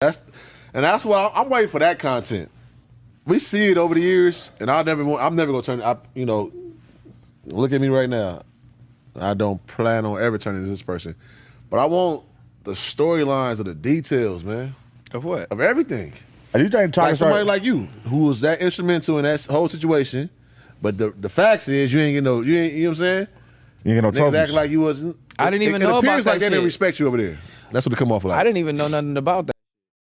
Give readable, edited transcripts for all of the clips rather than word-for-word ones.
That's why I'm waiting for that content. We see it over the years, and I'm never gonna turn. Look at me right now. I don't plan on ever turning to this person, but I want the storylines of the details, man. Of what? Of everything. Are you think like somebody like you who was that instrumental in that whole situation, but the facts is you ain't know what I'm saying? You ain't get no trophies. Act like you wasn't. I didn't even know about that. It appears like they didn't respect you over there. That's what it come off like. I didn't even know nothing about that.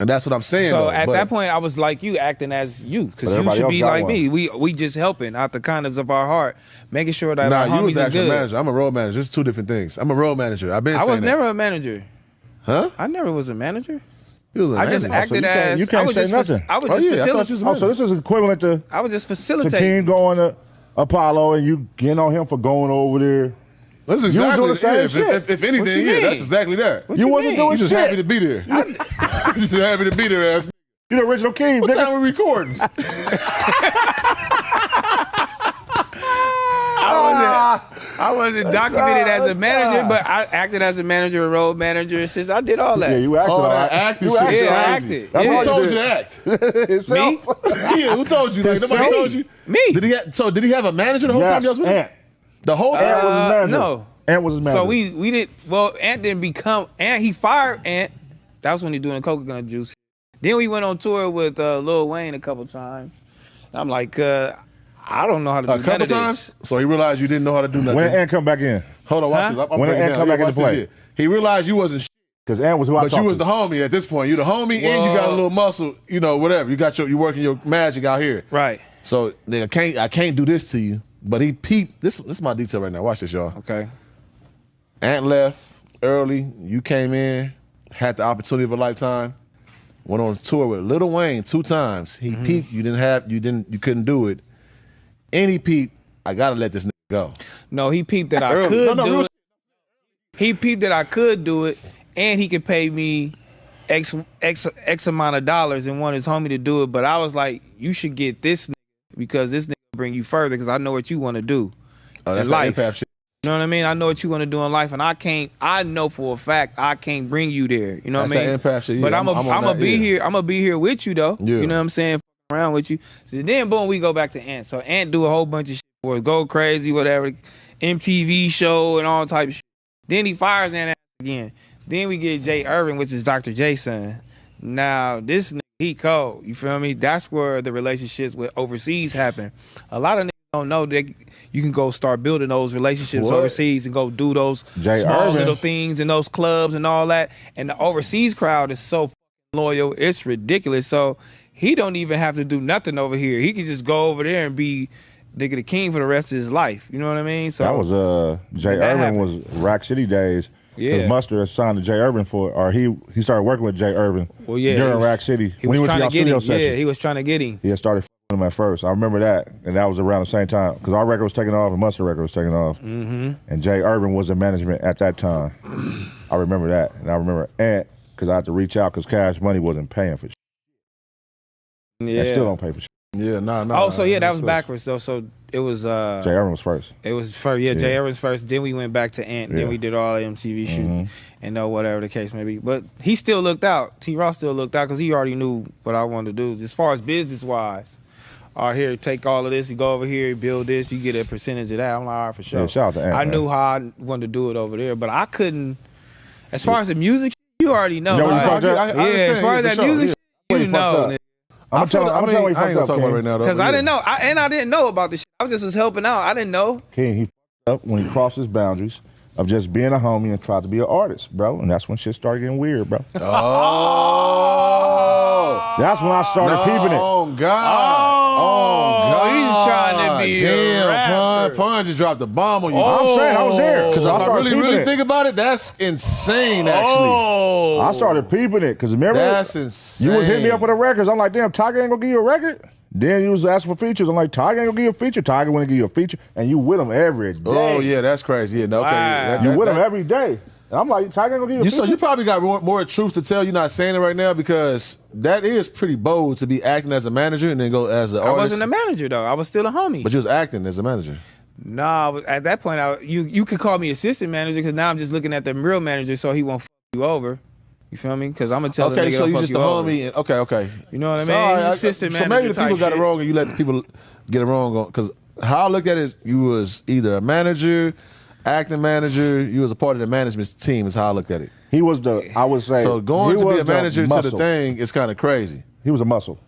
And that's what I'm saying. So at that point, I was like you, acting as you, because you should be like me. We just helping out the kindness of our heart, making sure that our homies is good. Manager. I'm a road manager. It's two different things. I'm a road manager. I was never a manager. Huh? I never was a manager. I just acted as. You can't say nothing. I was just facilitating. Oh, so this is equivalent to. I was just facilitating. To King going to Apollo and you getting on him for going over there. That's exactly if anything, that's exactly that. You wasn't doing shit. You just happy to be there. You just happy to be there, ass. You the original King. What time we recording? I wasn't documented as a manager, but I acted as a manager, a road manager, since I did all that. Yeah, you acted all that. Acting shit. Yeah, I acted. Who told you to act? Me? Yeah, who told you? Like, nobody told you? Me. Did he have a manager the whole time you was with him? Ant. The whole time? Ant was his manager. No. Ant was his manager. So we did, well, Ant didn't become, Ant, he fired Ant. That was when he doing the coconut juice. Then we went on tour with Lil Wayne a couple times. I'm like, I don't know how to do none of this. So he realized you didn't know how to do nothing. When did Ant come back in? Hold on, watch this. When did Ant come back into play? He realized you wasn't shit. Because Ant was who I talked to. But you was the homie at this point. You the homie and you got a little muscle, whatever. You working your magic out here. Right. So nigga, I can't do this to you. But he peeped. This is my detail right now. Watch this, y'all. Okay. Ant left early. You came in, had the opportunity of a lifetime. Went on tour with Lil Wayne 2 times. He peeped. You couldn't do it. And he peeped. I gotta let this nigga go. No, he peeped that I could do it. He peeped that I could do it, and he could pay me X amount of dollars and want his homie to do it. But I was like, you should get this nigga because this nigga bring you further because I know what you want to do. Oh, that's in life. Empath shit. You know what I mean? I know what you want to do in life, and I know for a fact I can't bring you there. You know what I mean? That's that empath shit. Yeah, but I'm gonna be here. I'm gonna be here with you though. Yeah. You know what I'm saying? Around with you. So then boom, we go back to Ant. So Ant do a whole bunch of shit for us, Go Crazy, whatever, MTV show and all type of shit. Then he fires Ant again. Then we get Jay Irvin, which is Dr. J's son. Now this nigga, he cold. You feel me? That's where the relationships with overseas happen. A lot of niggas don't know that you can go start building those relationships overseas and go do those small little things in those clubs and all that. And the overseas crowd is so loyal, it's ridiculous. So he don't even have to do nothing over here. He can just go over there and be nigga the king for the rest of his life. You know what I mean? So that was Jay Irvin was Rack City days. Yeah. Mustard assigned to Jay Irvin he started working with Jay Irvin during Rack City. He was trying to get him. Yeah, he was trying to get him. He had started him at first. I remember that, and that was around the same time because our record was taking off and Mustard record was taking off. And Jay Irvin was in management at that time. I remember that, and I remember Ant because I had to reach out because Cash Money wasn't paying for shit. Yeah, they still don't pay for shit. Yeah, nah. Oh, so yeah, that was backwards though. So it was Jay Irvin was first. It was first. Yeah, Jay Irvin was first. Then we went back to Ant. Then we did all the MTV shooting and whatever the case may be. But he still looked out. T-Rell still looked out because he already knew what I wanted to do as far as business wise. All right, here, take all of this. You go over here, build this. You get a percentage of that. I'm like, all right, for sure. Yeah, shout out to Ant, I knew how I wanted to do it over there, but I couldn't. As far as the music, you already know. As far as that music, you know. I'm telling you, I ain't gonna talk about it right now because I didn't know, I didn't know about this shit. I just was helping out. I didn't know. King, he f***ed up when he crossed his boundaries of just being a homie and tried to be an artist, bro. And that's when shit started getting weird, bro. Oh, that's when I started peeping it. Oh God. Oh God. He's trying to be damn. Pun just dropped a bomb on you. I'm saying I was there because if I really think about it, that's insane. Actually, I started peeping it because remember, that's insane. You was hitting me up for the records. I'm like, damn, Tiger ain't gonna give you a record. Then you was asking for features. I'm like, Tiger ain't gonna give you a feature. Tiger wanna give you a feature, and you with him every day. Oh yeah, that's crazy. Yeah, no, okay. Wow. You with him every day. And I'm like, Tiger ain't gonna give you a feature. So you probably got more truth to tell. You're not saying it right now because that is pretty bold to be acting as a manager and then go as an artist. I wasn't a manager though. I was still a homie. But you was acting as a manager. No, at that point, you could call me assistant manager because now I'm just looking at the real manager so he won't f you over. You feel me? Because I'm gonna tell the Okay, nigga so to you fuck just you the over. homie. Okay. You know what I mean? Sorry, You assistant so maybe manager the type people got it shit. wrong and you let the people get it wrong. Because how I looked at it, you was either a manager, acting manager, you was a part of the management team is how I looked at it. He was the, I would say. So going he to be was a manager the to the muscle. thing is kind of crazy. He was a muscle.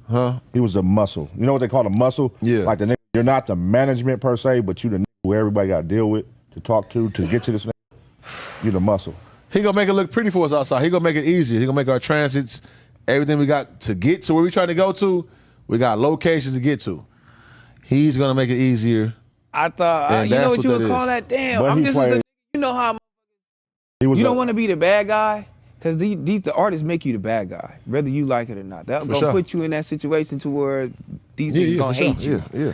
Huh? He was a muscle. You know what they call a muscle? Yeah. Like the nigga, you're not the management per se, but you the nigga who everybody got to deal with, to talk to get to this nigga. You the muscle. He gonna make it look pretty for us outside. He gonna make it easier. He gonna make our transits, everything we got to get to where we trying to go to, we got locations to get to. He's gonna make it easier. I thought, And you know that's what you what would that call is. that? Damn, But I'm he just played- you know how He was you a- don't want to be the bad guy. Because the artists make you the bad guy, whether you like it or not. That's gonna sure. put you in that situation to where these niggas gonna for hate sure. you. Yeah.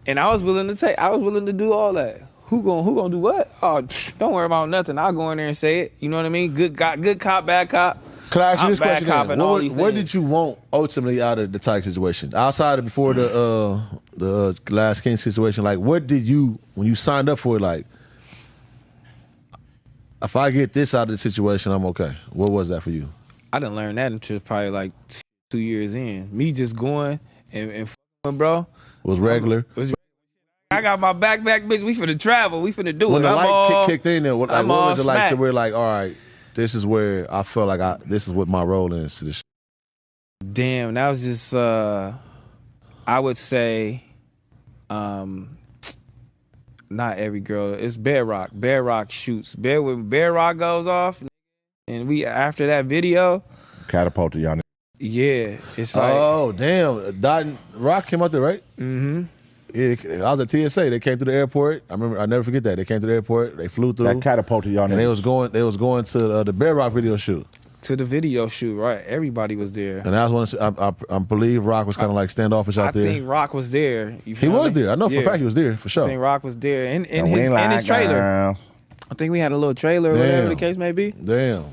And I was willing to do all that. Who gonna do what? Oh, don't worry about nothing. I'll go in there and say it. You know what I mean? Good cop, bad cop. Can I ask you I'm this bad question? cop then? and all these What things. did you want ultimately out of the Tyke situation? Outside of before the Last King situation, like what did you, when you signed up for it, like, if I get this out of the situation, I'm okay. What was that for you? I didn't learn that until probably like 2 years in. Me just going and f***ing, bro. Was regular? I got my backpack, bitch. We finna travel. We finna do When it. the I'm light all, kicked in there, what I'm was all it like to smack. where like, all right, this is where I felt like this is what my role is to this shit. Damn, that was just I would say not every girl. It's Bedrock. Bedrock shoots. When Bedrock goes off and we after that video, catapulted y'all. yeah, it's like Oh, damn. Rock came out there, right? mm-hmm. Yeah, I was at TSA. They came through the airport. I never forget that. They came to the airport. They flew through. That catapulted y'all. And they was going to the Bedrock video shoot. To the video shoot, right? Everybody was there. And I was I believe Rock was kind of like standoffish out there. I think Rock was there. You He feel was me? there. I know for a Yeah. fact he was there for I sure. think Rock was there in And his trailer. I think we had a little trailer, or whatever Damn. the case may be. Damn,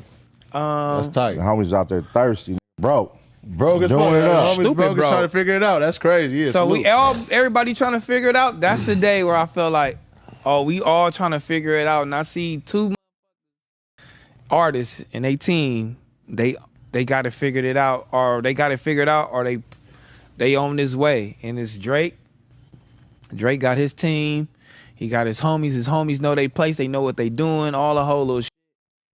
that's tight. The homies out there thirsty, bro. Broke as Doing fuck. it up. Stupid, Stupid, bro. trying to figure it out. That's crazy. Yeah, So salute. everybody trying to figure it out. That's the day where I felt like, oh, we all trying to figure it out. And I see two artists and they team, they got it figured it out, or they got it figured out, or they on this way. And it's Drake. Drake got his team. He got his homies. His homies know they place. They know what they doing. All the whole little shit.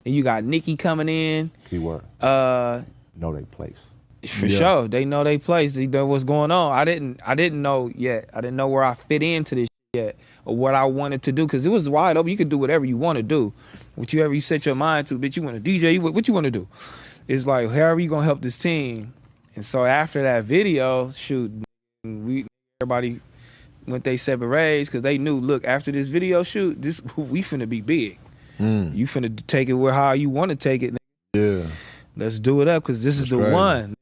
And you got Nicki coming in. Keyword. Uh, Know they place. For Yeah. sure, they know they place. They know what's going on. I didn't know yet. I didn't know where I fit into this yet, or what I wanted to do, because it was wide open. You could do whatever you want to do, whatever you set your mind to. Bitch, you want to DJ? What you want to do? It's like however you gonna help this team. And so after that video shoot, everybody went they separate ways because they knew. Look, after this video shoot, we finna be big. You finna take it where how you want to take it. Yeah. Let's do it up because this is the crazy. one.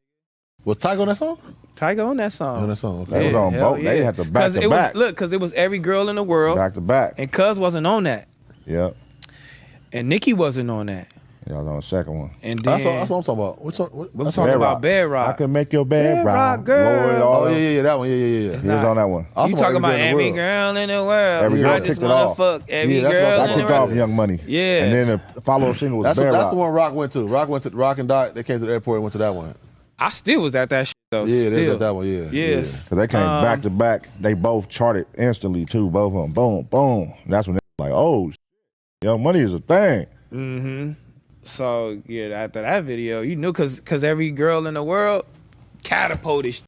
Was Tyke on that song? Tiger on that song. On that song. Okay. They was on hell both. They had to back to it back. Was, look, because it was every girl in the world, Back to back. and Cuz wasn't on that, Yep. and Nicki wasn't on that, Y'all was on the second one. and then That's what I'm talking about. What's I'm talking about Bedrock. I can make your bed Bedrock rock. girl. Lord, all Oh them. yeah, that one. Yeah. He was not- on that one. I'm You talking about every every girl in the world? Every girl I just kicked it wanna off. fuck every Yeah, that's what girl I'm I in the kicked world. off Young Money. Yeah. And then the follow-up single was That's Bedrock. the one Rock went to. Rock and Dot. They came to the airport and went to that one. I still was at that shit though. Yeah, still. there's at that one. Yeah. Yes. So they came back to back. They both charted instantly too. Both of them. Boom, boom. And that's when they were like, oh, Young Money is a thing. Mm-hmm. So yeah, after that video, you knew because every girl in the world catapulted.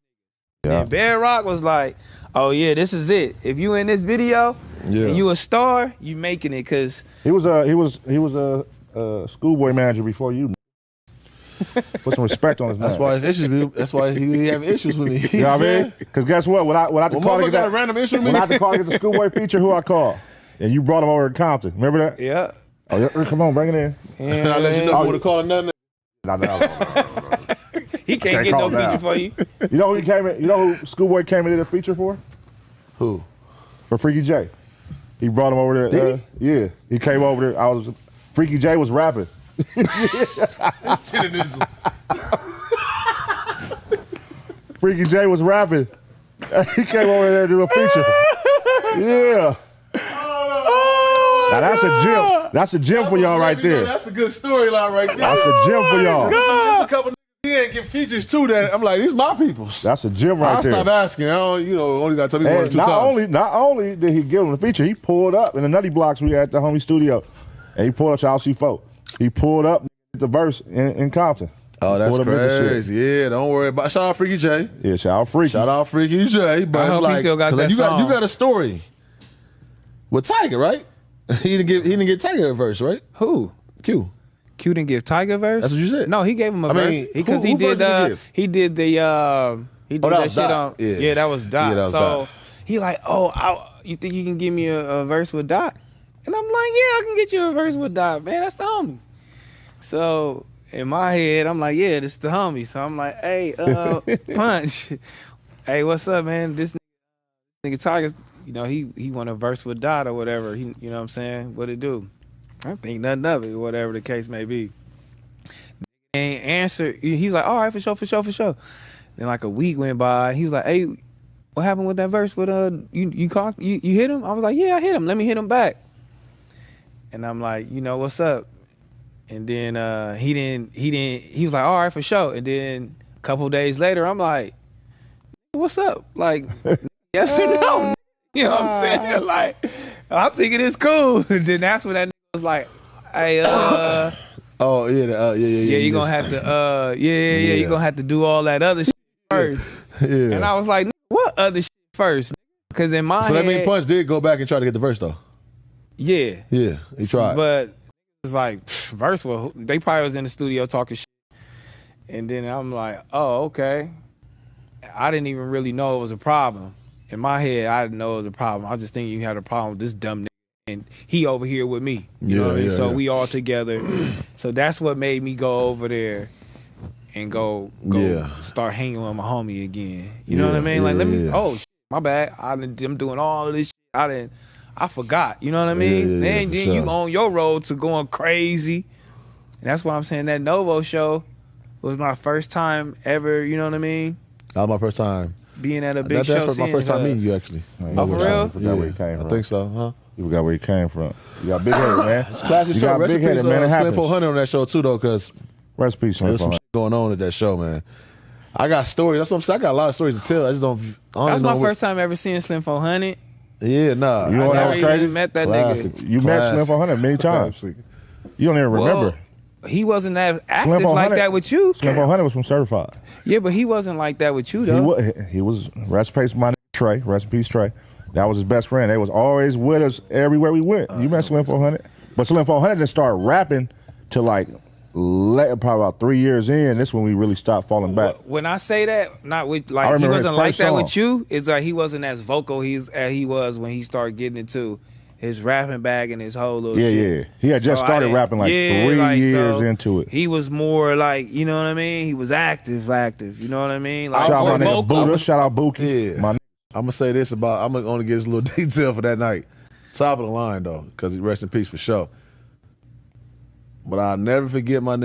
Yeah. And Bedrock was like, oh yeah, this is it. If you in this video and you a star, you making it. Cause He was a schoolboy manager before you. Put some respect on his name. That's why his issues. That's why he have issues with me. You know what I mean? Because guess what? When I had to call to motherfucker get got a that, random issue with when me. I had to call to get the schoolboy feature, who I called? And you brought him over to Compton. Remember that? yeah. Oh, yeah, come on, bring it in. And I let you know who would have called nothing. No. He can't get call no it feature now. for you. You know who he came in? You know who Schoolboy came in did a feature for? Who? For Freaky J. He brought him over there. Did Yeah, he came over there. Freaky J was rapping. Freaky J was rapping. He came over there to do a feature. Yeah. Now that's a gym. That's a gem for y'all right there. That's a good storyline right there. That's a gem for y'all. There's a couple he ain't get features too that I'm like, these my peoples. That's a gem right there. I stop asking. I don't, only got to tell me 1 or 2 times. Not only did he give him the feature, he pulled up in the Nutty Blocks we had at the homie studio, and he pulled up Child C4. He pulled up the verse in Compton. Oh, that's crazy. Yeah, don't worry about. Shout out Freaky J. Yeah, shout out Freaky. Shout out Freaky J. But I hope like, he still got that you song. You got a story with Tiger, right? He didn't get Tiger a verse, right? Who? Q. Q didn't give Tiger a verse? He said. No, he gave him a verse because he did that shit on. Yeah, that was Dot. Yeah, that was Dot. He like, you think you can give me a verse with Dot? And I'm like, yeah, I can get you a verse with Dot, man. That's the homie. So in my head, I'm like, yeah, this is the homie. So I'm like, hey, Punch, hey, what's up, man? This nigga Tiger, he want a verse with Dot or whatever. You know what I'm saying? What it do? I don't think nothing of it, whatever the case may be. And answer, he's like, all right, for sure. Then like a week went by. He was like, hey, what happened with that verse? With you hit him? I was like, yeah, I hit him. Let me hit him back. And I'm like, what's up? And then he was like, all right, for sure. And then a couple days later, I'm like, what's up? Like, yes or no? You know what I'm saying? Like, I'm thinking it's cool. And then that's when that nigga was like, hey, oh yeah, you gonna have to you gonna have to do all that other shit first. Yeah. And I was like, what other shit first? Because in my head, so that means Punch did go back and try to get the verse though. Yeah, he tried, but it's like verse. Well, they probably was in the studio talking shit, and then I'm like, oh, okay. I didn't even really know it was a problem. In my head, I didn't know it was a problem. I was just thinking you had a problem with this dumb nigga, and he over here with me. You know what I mean? So we all together. So that's what made me go over there and go start hanging with my homie again. You know what I mean? Like, let me, my bad. I'm doing all of this shit. I forgot. You know what I mean? Then you on your road to going crazy. And that's why I'm saying that Novo show was my first time ever, you know what I mean? That was my first time. Being at a big show. That's my first time meeting you, actually. Oh, for real? Forgot where you came from. I think so, huh? You forgot where you came from. You got big headed, man. It's a classic show. Got big headed, man. It Slim happens. 400 on that show, too, though, because Rest in peace, there was some shit going on at that show, man. I got stories. That's what I'm saying. I got a lot of stories to tell. I just don't That was my first time ever seeing Slim 400. Yeah, nah. You know what was crazy? Met that nigga. You met Slim 400 many times. You don't even remember. He wasn't as active like that with you. Slim 400 was from Certified. Yeah, but he wasn't like that with you, though. He was rest in peace, my nigga Trey. Rest in peace, Trey. That was his best friend. They was always with us everywhere we went. You met Slim 400. But Slim 400 didn't start rapping till probably about 3 years in. This when we really stopped falling back. When I say that, not with he wasn't like that with you. It's like he wasn't as vocal as he was when he started getting into his rapping bag and his whole little shit. Yeah. He had just started rapping 3 years into it. He was more like, you know what I mean? He was active. You know what I mean? Like, shout out my nigga Buddha. Shout out Buki. Yeah. I'm gonna say this about. I'm gonna get this little detail for that night. Top of the line though, because he rest in peace for sure. But I'll never forget my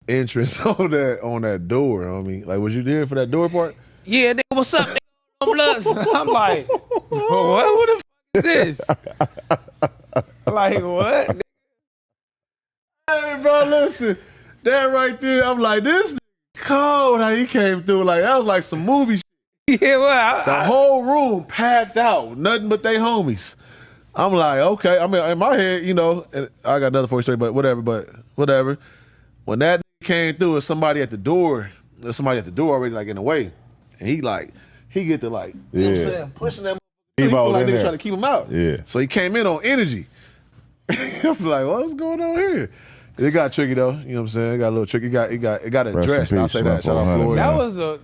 entrance on that door. You know what I mean, like, was you there for that door part? Yeah, nigga, what's up, nigga? I'm like, what the fuck is this? Like, what? Hey, bro, listen, that right there. I'm like, this cold how he came through. Like, that was like some movie shit. Yeah, well, the whole room packed out, nothing but they homies. I'm like, okay. I mean, in my head, and I got another 4 story, but whatever. When that came through, somebody at the door already like in the way, and he get to you know what I'm saying, pushing that. He feel like they trying to keep him out. Yeah. So he came in on energy. I'm like, what's going on here? It got tricky though. You know what I'm saying? It got a little tricky. It got addressed. I'll say that. Shout out Floyd. That was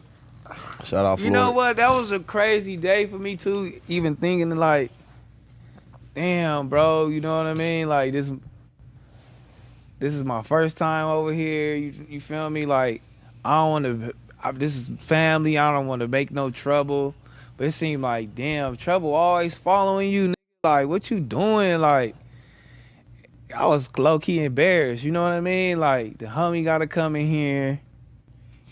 shout out Floyd. You know what? That was a crazy day for me too. Even thinking like, damn, bro. You know what I mean? Like this is my first time over here. You feel me? Like I don't want to. This is family. I don't want to make no trouble. But it seemed like, damn, trouble always following you. Nigga. Like, what you doing? Like, I was low-key embarrassed. You know what I mean? Like, the homie got to come in here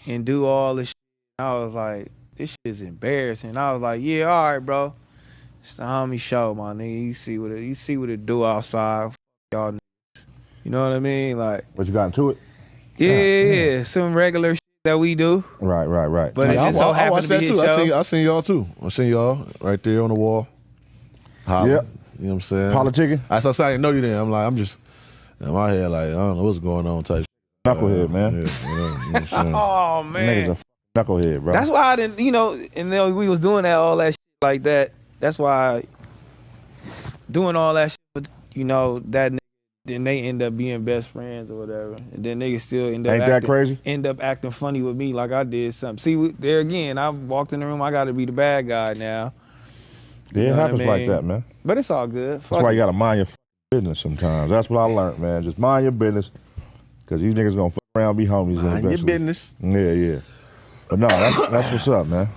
and do all this shit. I was like, this shit is embarrassing. I was like, yeah, all right, bro. It's the homie show, my nigga. You see what it do outside. Y'all niggas. You know what I mean? Like, But you got into it? yeah, some regular shit that we do. Right. But it just so I happened watched to be that his too. show. I seen y'all too. I seen y'all right there on the wall. Holla. Yep. You know what I'm saying? Politicking? I didn't know you then. I'm just in my head like, I don't know what's going on type. Knucklehead, man. Yeah, you know what I'm saying? Oh Niggas man, a knucklehead, bro. that's why I didn't. You know, and then we was doing all that shit like that. That's why doing all that shit. With, you know that. Then they end up being best friends or whatever, and then niggas still end up acting funny with me like I did something. See, there again, I walked in the room. I got to be the bad guy now. Yeah, it happens like that, man. But it's all good. That's why you gotta mind your business sometimes. That's what I learned, man. Just mind your business, cause these niggas gonna fuck around, be homies. Mind your business. Yeah. But no, that's what's up, man.